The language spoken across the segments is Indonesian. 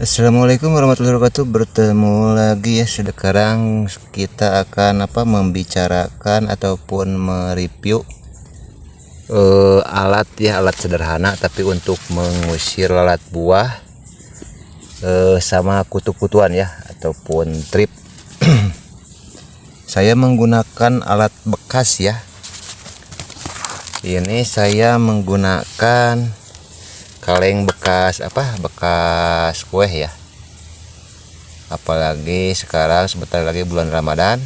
Assalamualaikum warahmatullahi wabarakatuh. Bertemu lagi ya. Sekarang kita akan membicarakan ataupun mereview alat ya, alat sederhana tapi untuk mengusir lalat buah sama kutu-kutuan ya ataupun trip. Saya menggunakan alat bekas ya. Ini saya menggunakan kaleng bekas bekas kue ya, apalagi sekarang sebentar lagi bulan Ramadan,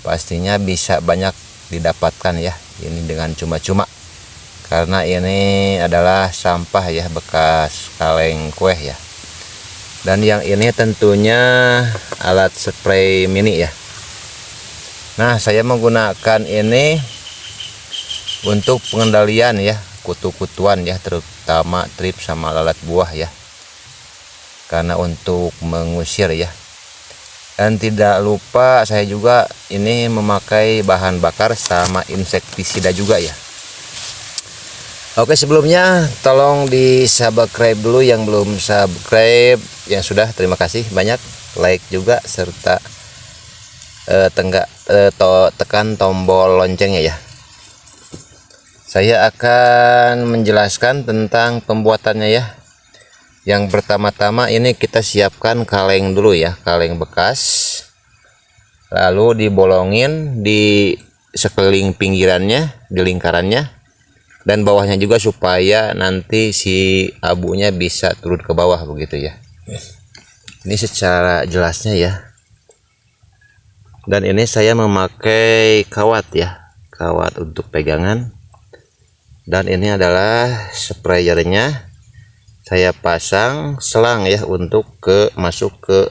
pastinya bisa banyak didapatkan ya ini dengan cuma-cuma, karena ini adalah sampah ya, bekas kaleng kue ya. Dan yang ini tentunya alat spray mini ya. Nah, saya menggunakan ini untuk pengendalian ya kutu-kutuan ya, terutama trip sama lalat buah ya, karena untuk mengusir ya. Dan tidak lupa saya juga ini memakai bahan bakar sama insektisida juga ya. Oke, sebelumnya tolong di subscribe dulu yang belum subscribe, yang sudah terima kasih banyak, like juga serta tekan tombol loncengnya ya. Saya akan menjelaskan tentang pembuatannya ya. Yang pertama-tama ini kita siapkan kaleng dulu ya, kaleng bekas. Lalu dibolongin di sekeliling pinggirannya, di lingkarannya, dan bawahnya juga supaya nanti si abunya bisa turun ke bawah begitu ya. Ini secara jelasnya ya. Dan ini saya memakai kawat ya, kawat untuk pegangan. Dan ini adalah sprayernya, saya pasang selang ya untuk masuk ke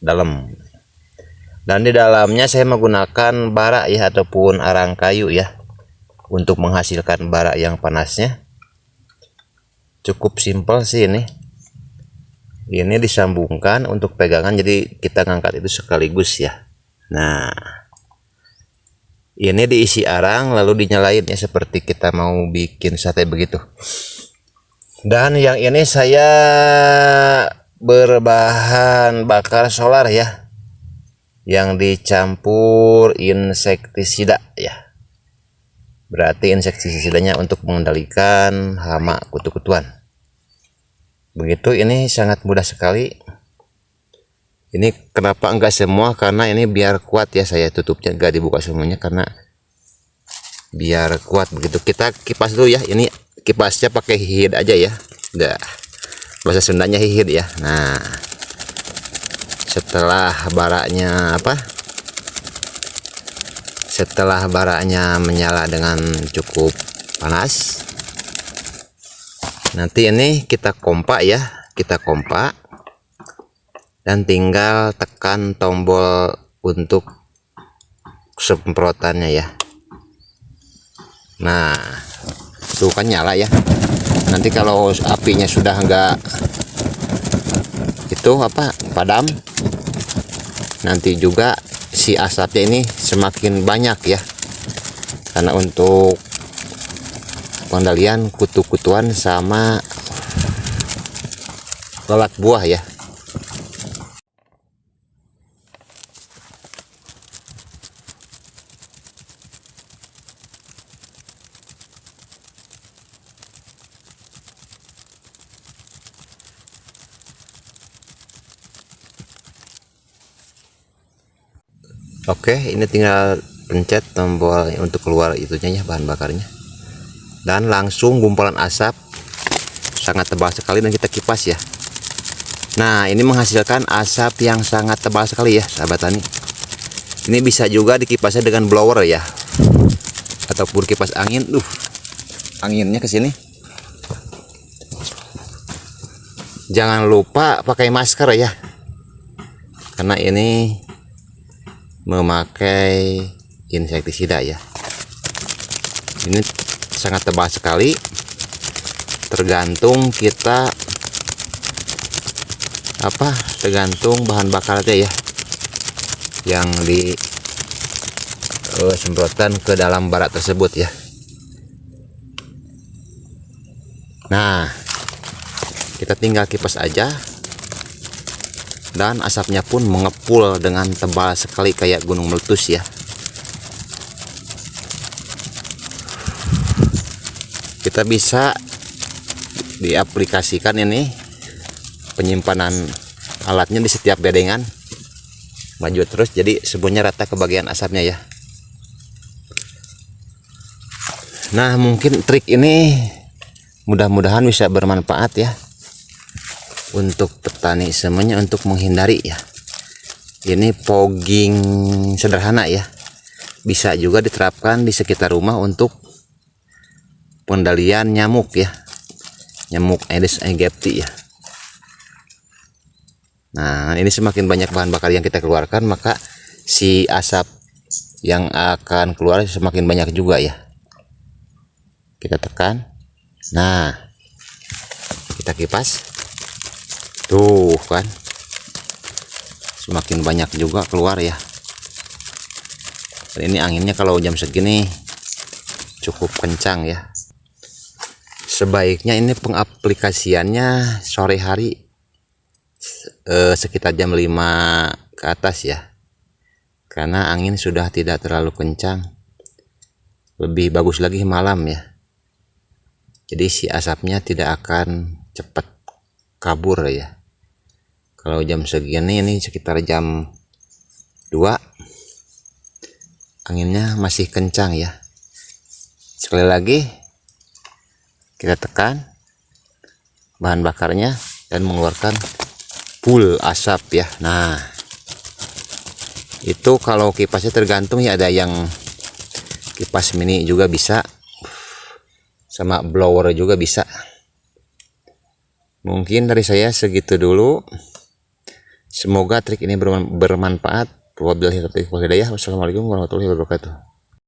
dalam. Dan di dalamnya saya menggunakan bara ya ataupun arang kayu ya, untuk menghasilkan bara yang panasnya. Cukup simpel sih ini. Ini disambungkan untuk pegangan, jadi kita ngangkat itu sekaligus ya. Nah, ini diisi arang lalu dinyalain ya, seperti kita mau bikin sate begitu. Dan yang ini saya berbahan bakar solar ya, yang dicampur insektisida ya. Berarti insektisidanya untuk mengendalikan hama kutu-kutuan. Begitu, ini sangat mudah sekali. Ini kenapa enggak semua, karena ini biar kuat ya, saya tutupnya enggak dibuka semuanya karena biar kuat begitu. Kita kipas dulu ya, ini kipasnya pakai hihid aja ya, enggak, bahasa Sundanya hihid ya. Nah, setelah baranya menyala dengan cukup panas, nanti ini kita kompak ya, dan tinggal tekan tombol untuk semprotannya ya. Nah, tuh kan nyala ya. Nanti kalau apinya sudah enggak padam, nanti juga si asapnya ini semakin banyak ya, karena untuk pengendalian kutu-kutuan sama lalat buah ya. Oke, ini tinggal pencet tombol untuk keluar itunya ya, bahan bakarnya, dan langsung gumpalan asap sangat tebal sekali, dan kita kipas ya. Nah, ini menghasilkan asap yang sangat tebal sekali ya sahabat tani. Ini bisa juga dikipasnya dengan blower ya, ataupun kipas angin. Anginnya ke sini. Jangan lupa pakai masker ya, karena ini memakai insektisida ya. Ini sangat tebal sekali, tergantung kita tergantung bahan bakarnya ya, yang disemprotkan ke dalam bara tersebut ya. Nah, Kita tinggal kipas aja, dan asapnya pun mengepul dengan tebal sekali kayak gunung meletus ya. Kita bisa diaplikasikan ini penyimpanan alatnya di setiap bedengan, maju terus jadi semuanya rata ke bagian asapnya ya. Nah, mungkin trik ini mudah-mudahan bisa bermanfaat ya untuk petani semuanya, untuk menghindari ya. Ini fogging sederhana ya, bisa juga diterapkan di sekitar rumah untuk pengendalian nyamuk ya, nyamuk Aedes aegypti ya. Nah, ini semakin banyak bahan bakar yang kita keluarkan, maka si asap yang akan keluar semakin banyak juga ya. Kita tekan, nah kita kipas. Tuh kan, semakin banyak juga keluar ya. Dan ini anginnya kalau jam segini cukup kencang ya. Sebaiknya ini pengaplikasiannya sore hari, sekitar jam 5 ke atas ya, karena angin sudah tidak terlalu kencang. Lebih bagus lagi malam ya, jadi si asapnya tidak akan cepat kabur ya. Kalau jam segini ini sekitar jam 2, anginnya masih kencang ya. Sekali lagi kita tekan bahan bakarnya dan mengeluarkan full asap ya. Nah, itu kalau kipasnya tergantung ya, ada yang kipas mini juga bisa, sama blower juga bisa. Mungkin dari saya segitu dulu. Semoga trik ini bermanfaat. Wabillahi taufiq wal hidayah. Wassalamualaikum warahmatullahi wabarakatuh.